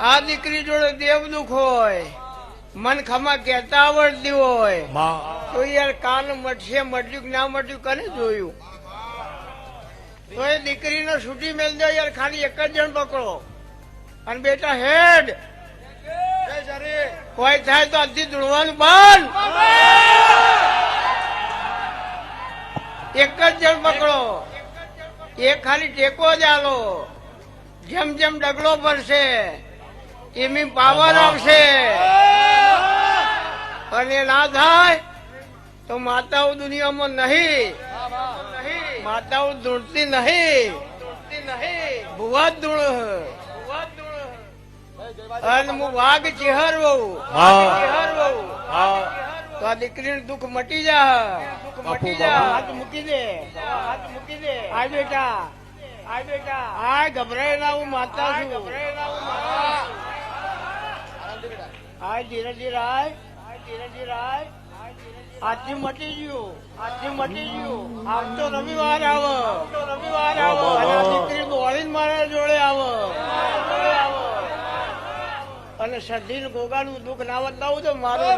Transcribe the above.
આ દીકરી જોડે દેવ દુઃખ હોય, મન ખમા કહેતા આવડતી હોય તો યાર કાન મટશે, મટ્યું કે ના મટ્યું કને જોયું? તો એ દીકરીને છૂટી મેળ દો યાર, ખાલી એક જ જણ પકડો અને બેટા હેડ કોઈ થાય તો આજથી ધૂળવાનું બંધ. એક જ જણ પકડો, એક ખાલી ટેકો જ આલો. જેમ જેમ ડગલો ભરશે એમ પાવર આવશે. અને ના થાય તો માતાઓ દુનિયામાં નહીં, માતાઓ ધૂળતી નહીં, ભુવા જ ધૂળ. અને હું વાઘ ચિહરવો તો આ દીકરીનું દુઃખ મટી જા, મટી જા. હાથ મૂકી દે, હાથ મૂકી દે. આ બેટા, આ બેટા, આ ગભરાય ના, હું માતા છું. ગભરાય ના, હું માતા છું. આ ધીરે ધીરે આય, ધીરે ધીરે આય. આજથી મટી ગયું, આજથી મટી ગયું. આવતો રવિવાર આવો, રવિવાર આવો. અને આ દીકરી દોડીને મારા જોડે આવો, અને સધી ગોગાનું દુઃખ ના બતાવું તો મારું